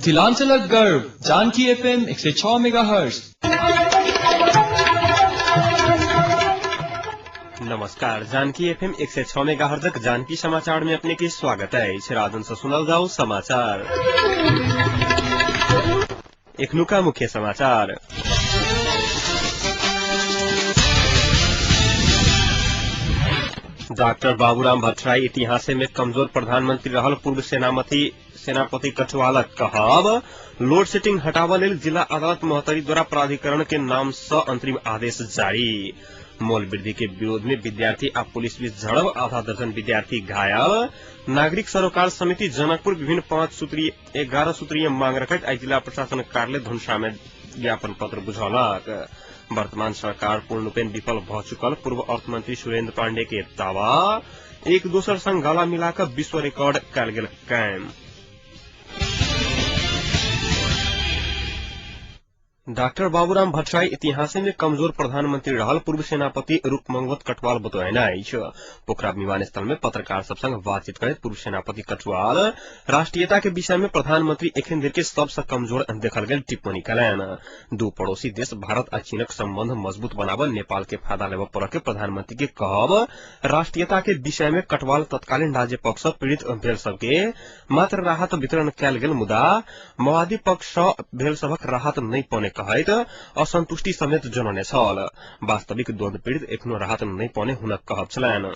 मिथिलांचलक गर्व Janaki FM 106 megahertz. नमस्कार, जानकी FM 106 मेगाहर्ट्ज जानकी समाचार में अपने की स्वागत है। राजन से सुनल जाओ समाचार। इखनुका मुख्य समाचार। डॉक्टर बाबूराम भट्टराई इतिहास में कमजोर प्रधानमंत्री रहल पूर्व सेनापति कछुवालक कहब। लोड सेटिंग हटावा लेल जिला अदालत मोहतरी द्वारा प्राधिकरण के नाम से अंतरिम आदेश जारी। मूल वृद्धि के विरोध में विद्यार्थी आ पुलिस बीच झड़प, आधा दर्जन विद्यार्थी घायल। नागरिक सरोकार समिति जनकपुर विभिन्न 11 सूत्रीय मांग रखत आई जिला प्रशासन कार्यालय धनुषा में ज्ञापन पत्र बुझौलक। वर्तमान सरकार पूर्णरूपेण विफल भ चुकल पूर्व अर्थमंत्री सुरेंद्र पांडे के दावा। एक दोसर संग गला मिलाकर विश्व रिकॉर्ड कयल गेल कायम। डॉक्टर बाबूराम भट्टराई इतिहास में कमजोर प्रधानमंत्री रहल पूर्व सेनापति रूपमंगवत कटवाल बतौना पोखरा विमानस्थल में पत्रकार सब संग बातचीत करते पूर्व सेनापति कटवाल राष्ट्रीयता के विषय में प्रधानमंत्री एखन देर के सबसे कमजोर देखल गेल टिप्पणी कयलनि। दू पड़ोसी देश भारत आ चीनक संबंध मजबूत बनाबऽ नेपाल के फायदा लेबऽ पड़ऽ के प्रधानमंत्री के कहब। राष्ट्रीयता के विषय में कटवाल तत्कालीन राज्य पक्ष पीड़ित भेल सबके मात्र राहत वितरण कयल गेल, मुदा माओवादी पक्ष भेल सबक राहत नहीं पौने कहैत असंतुष्टि समेत जनौने छल। वास्तविक द्वंद्व पीड़ित एखनो राहत नहीं पौने हुनक कहब छलनि।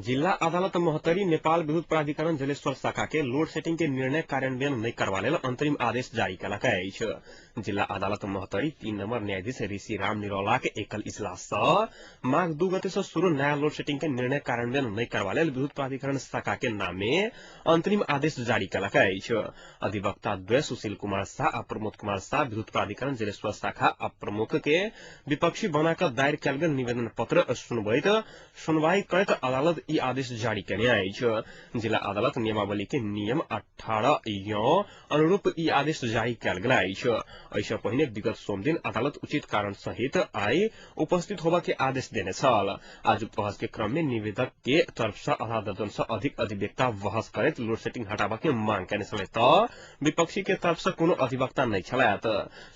जिला अदालत मोहतरी नेपाल विद्युत प्राधिकरण जलेश्वर शाखा के लोड सेटिंग के निर्णय कार्यान्वयन नहीं करवा लेल अंतरिम आदेश जारी कयलक अछि। जिला अदालत मोहतरी 3 नंबर न्यायाधीश ऋषि राम निरौला के एकल इजलास से माघ 2 गते से शुरू नया लोड सेटिंग के निर्णय कार्यान्वयन नहीं करवा लेल विद्युत प्राधिकरण शाखा के नाम में अंतरिम आदेश जारी कयलक अछि। अधिवक्ता द्वय सुशील कुमार शाह आ प्रमोद कुमार शाह विद्युत प्राधिकरण जलेश्वर शाखा आ प्रमुख के विपक्षी बनाकर दायर कयल गेल निवेदन पत्र सुनवाई करैत अदालत ई आदेश जारी केने अछि। जिला अदालत नियमावली के नियम 18 अनुरूप ई आदेश जारी कयल गेल अछि। ऐसे पहिने विगत सोम दिन अदालत उचित कारण सहित आई उपस्थित होबा के आदेश देने छल। आज बहस के क्रम में निवेदक के तरफ से आधा दर्जन से अधिक अधिवक्ता बहस करैत लोड सेटिंग हटाबा के मांग केने छल तऽ विपक्षी के तरफ से कोनो अधिवक्ता नहीं छलैथ।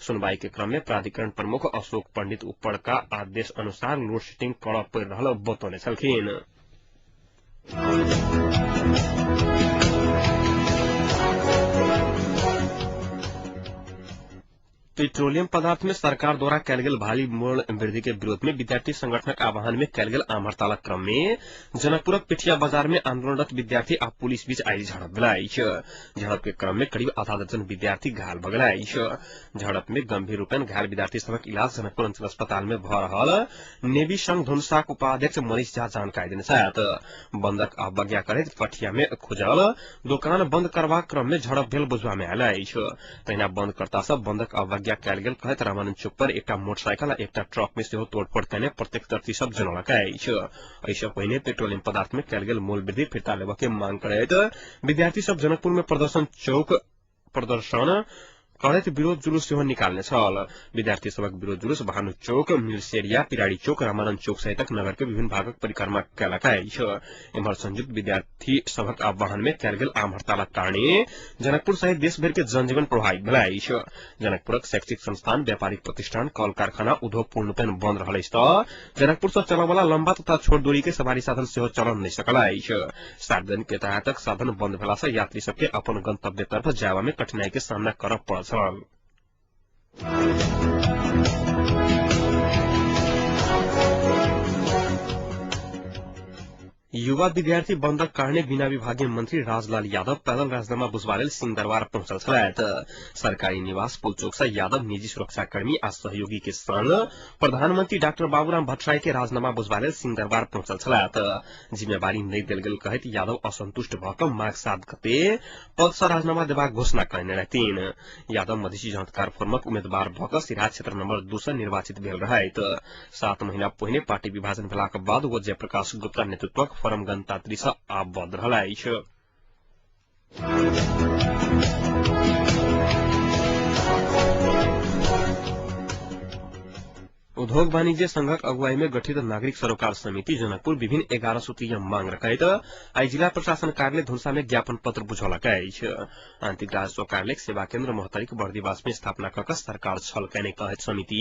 सुनवाई के क्रम में प्राधिकरण प्रमुख अशोक पंडित ऊपर का आदेश अनुसार लोड सेटिंग करऽ पड़ि रहल बतौने छलखिन। पेट्रोलियम पदार्थ में सरकार द्वारा कयल गेल भारी मूल्य वृद्धि के विरोध में विद्यार्थी संगठनक आह्वान में कयल गेल आम हड़तालक क्रम में जनकपुरक पिठिया बाजार में आंदोलनरत विद्यार्थी आ पुलिस बीच आई झड़प भेल अछि। झड़प के क्रम में करीब आधा दर्जन विद्यार्थी घायल भ गेल अछि। झड़प में गंभीर रूपेण घायल विद्यार्थी सबक इलाज जनकपुर अंचल अस्पताल में भ रहल नेवी संघ धनुषाक उपाध्यक्ष मनीष झा जानकारी देने छथि। बंदक अवज्ञा करैत पठिया में खुजल दुकान बंद करबाक क्रम में झड़प भेल बुझबा में आयल अछि। तहिना बंदकर्ता सब बंदक अवज्ञा कयल गेल कहैत रामानंद चौक पर एकटा मोटरसाइकिल आ एकटा ट्रक में सेहो तोड़फोड़ कयने प्रत्यक्षदर्शी सब जनौलक अछि। एहिसँ पहिने पेट्रोलियम पदार्थ में कयल गेल मूल्य वृद्धि फिरता लेबऽ के मांग करैत विद्यार्थी सब जनकपुर में प्रदर्शन करैत विरोध जुलूस सेहो निकालने छल। विद्यार्थी सबक विरोध जुलूस भानु चौक, मिलसेरिया, पिराड़ी चौक, रामानंद चौक सहित नगर के विभिन्न भागक परिक्रमा कयलक अछि। एम्हर संयुक्त विद्यार्थी सबक आह्वान में कयल गेल आम हड़तालक कारणे जनकपुर सहित देश भर के जनजीवन प्रभावित भेल अछि। जनकपुरक शैक्षिक संस्थान, व्यापारिक प्रतिष्ठान, कल कारखाना, उद्योग पूर्णरूपेण बंद रहल अछि तऽ जनकपुर से चलऽ वाला लंबा तथा छोट दूरी के सवारी साधन सेहो चल नहीं सकल अछि। सार्वजनिक यातायातक साधन बंद भेला से यात्री सबके अपन गंतव्य तरफ जायबा में कठिनाई के सामना करऽ पड़ल छल। युवा विद्यार्थी बंदक कारणे बिना विभागीय मंत्री राजलाल यादव पैदल राजनामा बुझबा लेल सिंहदरबार पहुंचल छलथि। सरकारी निवास पुलचौक से यादव निजी सुरक्षाकर्मी आ सहयोगी के संग प्रधानमंत्री डॉक्टर बाबूराम भट्टराई के राजनामा बुझबा लेल सिंहदरबार पहुंचल छलथि। जिम्मेवारी नहीं देल गेल कहैत यादव असंतुष्ट भऽ कऽ माघ 7 गते पद से राजनामा देबाक घोषणा कयने रहथिन। यादव मधेसी जांचकार फोरमक उम्मीदवार भऽ कऽ सिराहा क्षेत्र नंबर 2 से निर्वाचित भेल रहथि। 7 महीना पहिने पार्टी विभाजन भेलाक बाद ओ जयप्रकाश गुप्ता नेतृत्वक फोरम गणतांत्रिक से आबद्ध रहल अछि। उद्योग वाणिज्य संघक अगुवाई में गठित नागरिक सरोकार समिति जनकपुर विभिन्न 11 सूत्रीय मांग रखैत आई जिला प्रशासन कार्यालय धुनसा में ज्ञापन पत्र बुझौलक अछि। आंतरिक राजस्व कार्यालय सेवा केन्द्र मोहतरीक बर्दीवास में स्थापना कऽ सरकार छल कहने कहैत समिति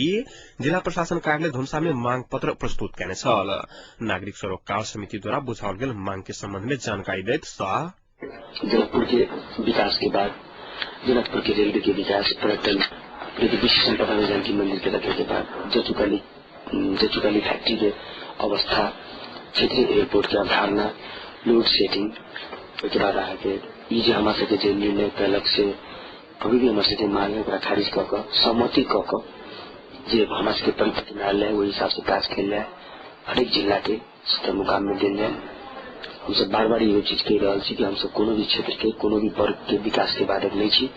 जिला प्रशासन कार्यालय धुनसा में मांग पत्र प्रस्तुत कैने छल। नागरिक सरोकार समिति द्वारा बुझाओल गेल मांग के संबंध में जानकारी दैत शाह जनकपुर के विकास के बाद जनकपुर के रेलवे के विकास, पर्यटन, विश्व संपदा में जानकी मंदिर के रखे के बाद जचुकाली फैक्ट्री के अवस्था, क्षेत्रीय एयरपोर्ट की अवधारणा, लोड सेटिंग के बाद आए के ये हमारे से निर्णय कैलक से अभी भी हमारे से मांग है खारिज कऽ सहमति कऽ जे हमारे परिपत्र न्यायालय वही हिसाब से काज कल जाए, हरेक जिला के स्तर मुकाम में दिल जाए। हम सब बार बार ये चीज कह रहा है कि हम सब कोनो भी क्षेत्र के कोनो भी वर्ग के विकास के बारे में नहीं,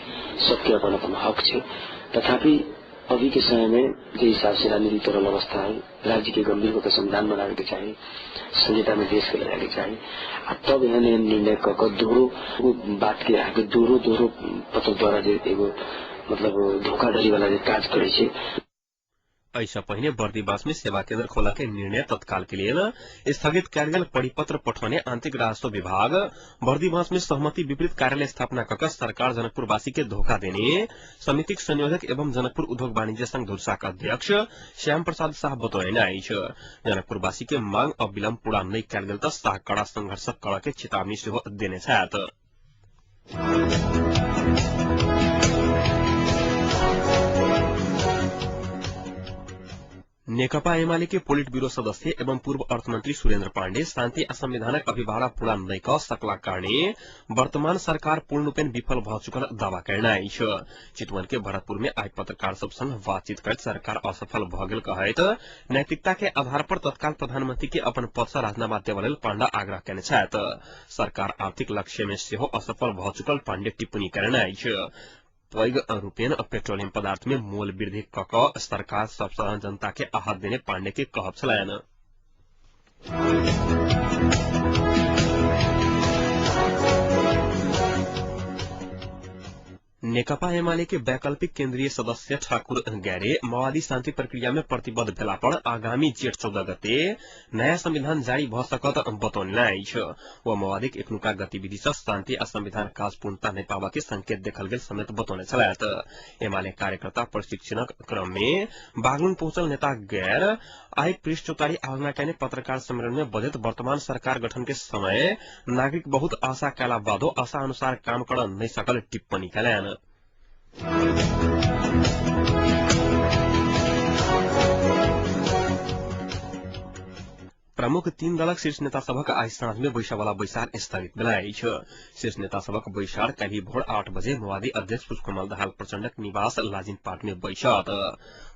सबके अपन अपन हक है। तथापि अभी के समय में जो हिसाब से राजनीति तरल अवस्था है, राज्य के गंभीर होकर संविधान बनाने के चाहिए, संहिता में देश के लगाने के चाहिए। तब यहाँ निर्णय दोहरो बात के आगे दोहरो पत्र द्वारा मतलब धोखाधड़ी वाला काज करे छे। ऐसा पहिने बर्दीवास में सेवा केन्द्र खोला के निर्णय तत्काल के लिए स्थगित कयल गेल परिपत्र पठाउने आंतरिक राजस्व विभाग बर्दीवास में सहमति विपरीत कार्यालय स्थापना कऽ सरकार जनकपुरवासी के धोखा देने समितिक संयोजक एवं जनकपुर उद्योग वाणिज्य संघ धुरसा का अध्यक्ष श्याम प्रसाद शाह बतौने अछि। जनकपुरवासी के मांग अविलंब पूरा नहीं कयल गेल तऽ शाह कड़ा संघर्ष करऽ के चेतावनी सेहो देने छथि। नेकपा एमाले के पोलिट ब्यूरो सदस्य एवं पूर्व अर्थमंत्री सुरेन्द्र पाण्डे शान्ति आ संवैधानिक अभिभावना पूरा नहीं कऽ सकला कारणे वर्तमान सरकार पूर्ण रूपेण विफल भऽ चुकल दावा करना अछि। चितवन के भरतपुर में आई पत्रकार सब संग बातचीत करैत सरकार असफल भऽ गेल कहैत नैतिकता के आधार पर तत्काल प्रधानमंत्री के अपन पद सँ राजीनामा देबऽ लेल पाण्डा आग्रह केने छथि। सरकार आर्थिक लक्ष्य में सेहो असफल भऽ चुकल पाण्डे टिप्पणी करने अछि। पैघ रूपेण पेट्रोलियम पदार्थ में मूल्य वृद्धि कऽ सरकार सब साधारण जनता के आहत देने पाण्डे के कहब छलनि। नेकपा एमाले के वैकल्पिक केंद्रीय सदस्य ठाकुर गैरे माओवादी शांति प्रक्रिया में प्रतिबद्ध भेला पर आगामी जेठ 14 गते नया संविधान जारी भऽ सकत बतौने अछि। वो माओवादी एखनुका गतिविधि से शांति आ संविधान काज पूर्णता नहीं पावा के संकेत देखल गेल समेत बतौने छलथि। एमाले कार्यकर्ता प्रशिक्षणक क्रम में बागलुन पहुंचल नेता गैर आई पृष्ठ चौतारी आलोचना कयने पत्रकार सम्मेलन में बजैत वर्तमान सरकार गठन के समय नागरिक बहुत आशा कयला बादो आशा अनुसार काम कर नहीं सकल टिप्पणी कयलनि। प्रमुख 3 दलक शीर्ष नेता सबक आई साँझ में बैसा वाला बैसार स्थगित भेल अछि। शीर्ष नेता सबक बैसार काल्हि भोर 8 बजे माओवादी अध्यक्ष पुष्पकमल दाहाल प्रचंडक निवास लाजिन पार्क में बैसत।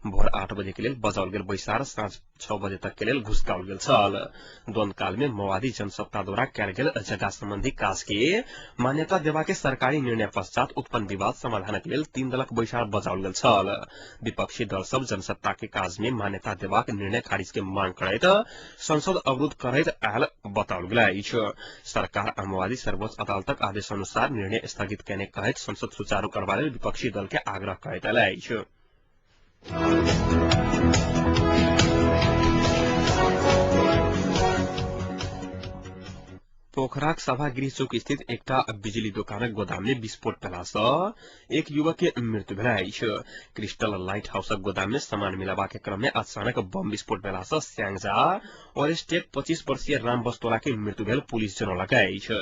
भोर 8 बजे के लिए बजाओल गेल बैसार साँझ 6 बजे तक के लिए घुसकाओल गेल छल। द्वंद्व काल में माओवादी जनसत्ता द्वारा कयल गेल जगह संबंधी काज के मान्यता देवा के सरकारी निर्णय पश्चात उत्पन्न विवाद समाधानक लेल 3 दलक बैसार बजाओल गेल छल। विपक्षी दल सब जनसत्ता के काज में मान्यता देवाक निर्णय खारिज के मांग करैत संसद अवरुद्ध करैत आयल बताओल गेल अछि। सरकार आ माओवादी सर्वोच्च अदालतक आदेश अनुसार निर्णय स्थगित कयने कहैत संसद सुचारू करबा लेल विपक्षी दल के आग्रह करैत आयल अछि। पोखराक सभागृह चौक स्थित एकटा बिजली दोकानक गोदाम में विस्फोट भेला सँ एक युवक के मृत्यु भेल अछि। क्रिस्टल लाइट हाउसक गोदाम में सामान मिलाबा के क्रम में अचानक बम विस्फोट भेला सँ स्यांगजा और स्टेट 25 वर्षीय राम बस्तोला के मृत्यु भेल पुलिस जनौलक अछि।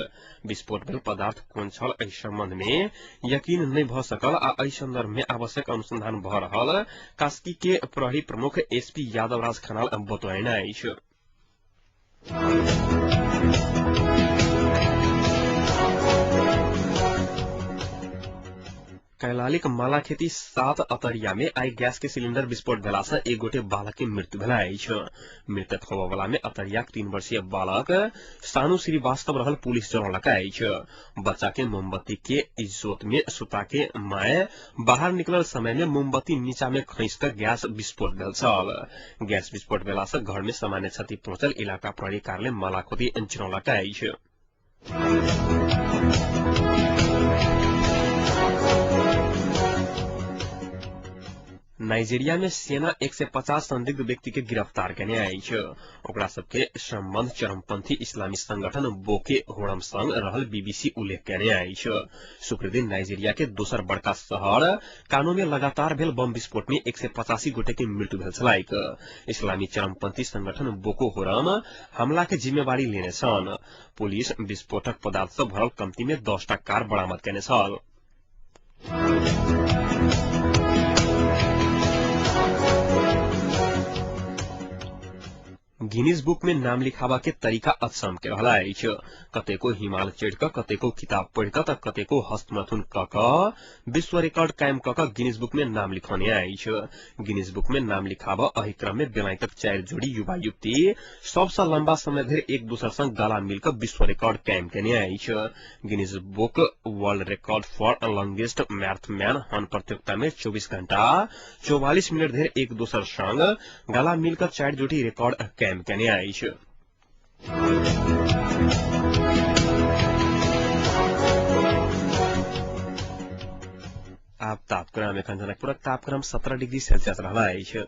विस्फोट भेल पदार्थ कोन छल एहि संबंध में यकीन नहीं भऽ सकल आ एहि संदर्भ में आवश्यक अनुसंधान भऽ रहल कास्की के प्रहरी प्रमुख एसपी यादवराज खनाल बतौने अछि। कैलालिक मालाखेती 7 अतरिया में आई गैस के सिलेंडर विस्फोट भेला सँ एक गोटे बालक के मृत्यु भेल अछि। मृतक होबय वाला में अतरियाक 3 वर्षीय बालक सानू श्रीवास्तव रहल पुलिस जनौलक अछि। बच्चा के मोमबत्ती के इजोत में सुता के माय बाहर निकलल समय में मोमबत्ती नीचा में खैस कर गैस विस्फोट भेल छल। गैस विस्फोट भेला सँ घर में सामान्य क्षति पहुंचल इलाका प्रहरी कार्यालय मालाखोती जनौलक अछि। नाइजेरिया में सेना 150 संदिग्ध व्यक्ति के गिरफ्तार करने आई है। ओकरा सबके संबंध चरमपंथी इस्लामी संगठन बोके होड़म संग रहल बीबीसी उल्लेख करने आई है। शुक्र दिन नाइजेरिया के दोसर बड़का शहर कानो में लगातार भेल बम विस्फोट में 185 गोटे के मृत्यु भेल छलाइक। इस्लामी चरमपंथी संगठन बोको होरम हमला के जिम्मेवारी लेने छन्। पुलिस विस्फोटक पदार्थ से भरल कम्ती में 10टा कार बरामद करने छल। गिनीज बुक में नाम लिखावा के तरीका अक्षम के रहला है। कतेको हिमाल चढ़ क कतेको किताब पढ़ क कतेको हस्तमथुन क विश्व रिकॉर्ड कायम क गिनीज बुक में नाम लिखने आई है। गिनीज बुक में नाम लिखावा अही क्रम में बेलायतक 4 जोड़ी युवा युवती सबसे लंबा समय धरि एक दूसर संग गला मिलकर विश्व रिकॉर्ड कायम करने आई है। Guinness book world record for longest marathon हन प्रतियोगिता में 24 घंटा 44 मिनट धरि एक दूसर संग गला मिलकर 4 जोड़ी रिकॉर्ड कायम करने आई है। आप तापक्रम में जनकपुर तापक्रम 17 डिग्री सेल्सियस रहला है।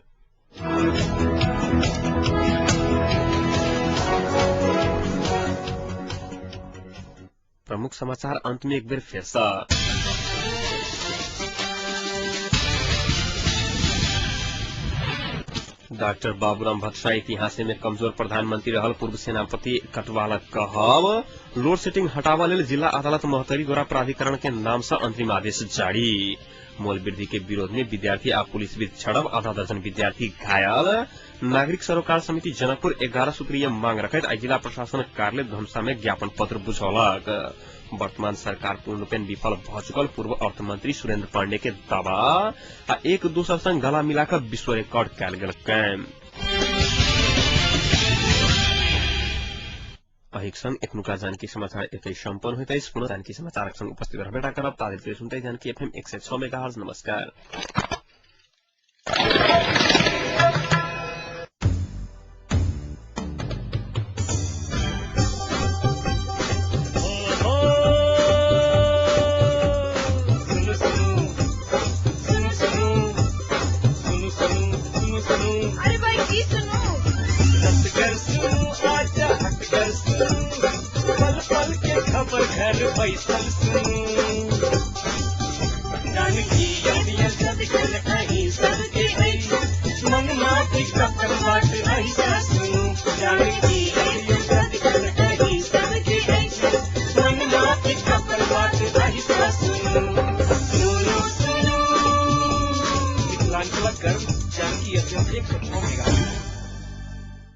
प्रमुख समाचार अंत में एक बार फिर से। डॉक्टर बाबूराम भट्टराई इतिहास में कमजोर प्रधानमंत्री रहल पूर्व सेनापति कटवालक कहब। लोड सेटिंग हटावा लेल जिला अदालत मोहतरी द्वारा प्राधिकरण के नाम से अंतरिम आदेश जारी। मूल वृद्धि के विरोध में विद्यार्थी आ पुलिस बीच झड़प, आधा दर्जन विद्यार्थी घायल। नागरिक सरोकार समिति जनकपुर 11 सूत्रीय मांग रखैत जिला प्रशासन कार्यालय धनुषा में ज्ञापन पत्र बुझौलक। वर्तमान सरकार पूर्णरूपेण विफल भ चुकल पूर्व अर्थमंत्री सुरेंद्र पांडे के दावा आ एक दूसर संग गला मिलाकर विश्व रिकॉर्ड कयल गेल कायम। अहिक संग एखनुका जानकी समाचार एतै सम्पन्न होइतै। पुनः जानकी समाचारक संग उपस्थित रहबेटा करब। तादिर सुनतै जानकी एफएम 106 मेगाहर्ट्ज। नमस्कार। घर बैसल जानकी सबके मन माटी कपड़ बाट ऐसा जानकी